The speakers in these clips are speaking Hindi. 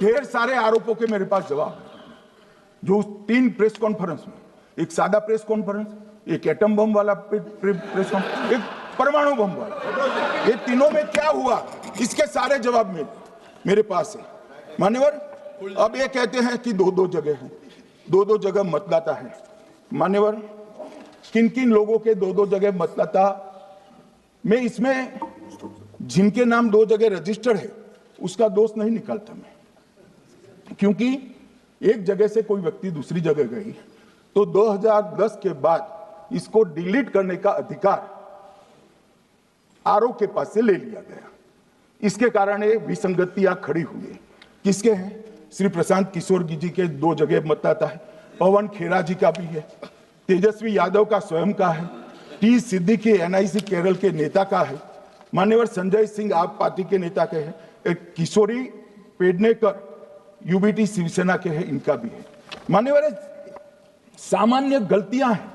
ढेर सारे आरोपों के मेरे पास जवाब है। जो 3 प्रेस कॉन्फ्रेंस में, एक सादा प्रेस कॉन्फ्रेंस, एक एटम बम वाला प्रेस कॉन्फ्रेंस, एक परमाणु बम वाला, ये तीनों में क्या हुआ, इसके सारे जवाब मेरे पास है। मान्यवर, अब ये कहते हैं कि 2-2 जगह है, 2-2 जगह मतदाता है। मान्यवर, किन किन लोगों के 2-2 जगह मतदाता में, इसमें जिनके नाम 2 जगह रजिस्टर्ड है उसका दोष नहीं निकालता मैं, क्योंकि एक जगह से कोई व्यक्ति दूसरी जगह गई तो 2010 के बाद इसको डिलीट करने का अधिकार आरओ के पास से ले लिया गया। इसके कारण ये विसंगतियां खड़ी हुई। किसके हैं? श्री प्रशांत किशोर जी के 2 जगह मतदाता है, पवन खेरा जी का भी है, तेजस्वी यादव का स्वयं का है, टी सिद्दीकी एनआईसी केरल के नेता का है, मान्यवर संजय सिंह आप पार्टी के नेता के हैं, एक किशोरी पेडनेकर यूबीटी शिवसेना के हैं, इनका भी है। मान्यवर, सामान्य गलतियां हैं,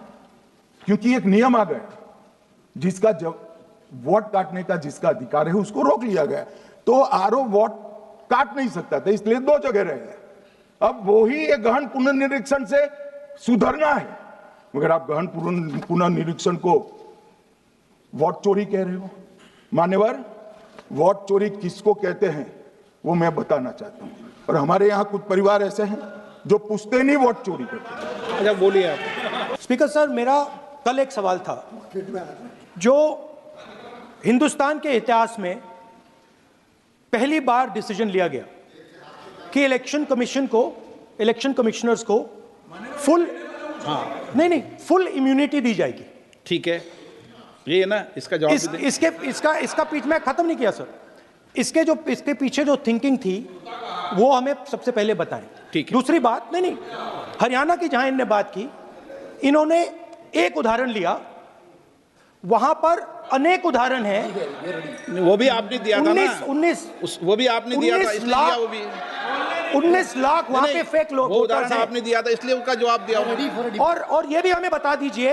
क्योंकि एक नियम आ गया, जिसका वोट काटने का जिसका अधिकार है उसको रोक लिया गया, तो आरओ वोट काट नहीं सकता था, इसलिए 2 जगह रह गए। अब वही एक गहन पुनर्निरीक्षण से सुधरना है, मगर आप गहन पुनर्निरीक्षण को वोट चोरी कह रहे हो। मान्यवर, वोट चोरी किसको कहते हैं वो मैं बताना चाहता हूं, और हमारे यहां कुछ परिवार ऐसे हैं जो पुश्ते नहीं वोट चोरी करते। अच्छा, बोलिए आप। स्पीकर सर, मेरा कल एक सवाल था, जो हिंदुस्तान के इतिहास में पहली बार डिसीजन लिया गया कि इलेक्शन कमिश्नर्स को फुल फुल इम्यूनिटी दी जाएगी। ठीक है, ये है ना, इसका जवाब इसका पीछे मैं खत्म नहीं किया सर। इसके पीछे जो थिंकिंग थी वो हमें सबसे पहले बताएं। ठीक है। दूसरी बात, नहीं, हरियाणा की जहां इन्होंने बात की, इन्होंने एक उदाहरण लिया, वहां पर अनेक उदाहरण हैं। वो भी आपने दिया था ना, 19 वो भी आपने दिया था, इसलिए दिया वो भी। 19 लाख वहां पे फेक लोग, वो उदाहरण आपने दिया था, इसलिए उसका जवाब दिया। और ये भी हमें बता दीजिए,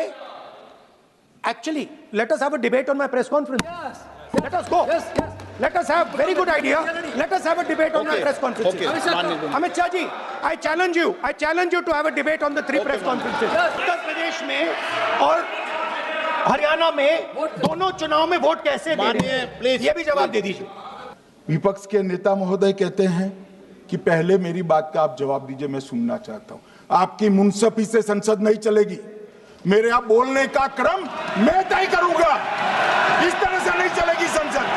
actually let us have a debate on my press conference. Let us go, let us have very good idea, let us have a debate on the press conferences. Amit Shah ji, I challenge you to have a debate on the 3 press conferences. Uttar Pradesh में और हरियाणा में दोनों चुनाव में वोट कैसे दे रहे हैं, ये भी जवाब दे दीजिए। विपक्ष के नेता महोदय कहते हैं कि पहले मेरी बात का आप जवाब दीजिए, मैं सुनना चाहता हूं। आपकी मुनसफी से संसद नहीं चलेगी, मेरे आप बोलने का क्रम मैं तय करूंगा, इस तरह से नहीं चलेगी संसद।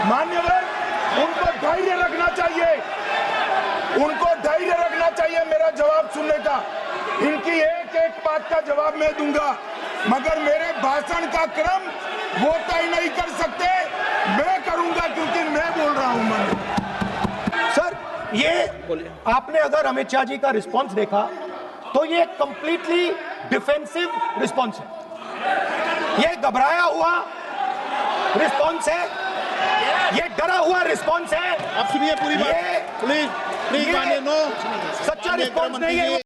मान्यवर, उनको धैर्य रखना चाहिए, मेरा जवाब सुनने का। इनकी एक बात का जवाब मैं दूंगा, मगर मेरे भाषण का क्रम वो तय नहीं कर सकते, मैं करूंगा, क्योंकि मैं बोल रहा हूं। सर, ये आपने अगर अमित शाह जी का रिस्पॉन्स देखा तो ये कंप्लीटली डिफेंसिव रिस्पॉन्स है, ये घबराया हुआ रिस्पॉन्स है, ये डरा हुआ रिस्पॉन्स है। आप सुनिए पूरी बात, प्लीज मानिए। नो, सच्चा रिस्पॉन्स नहीं है।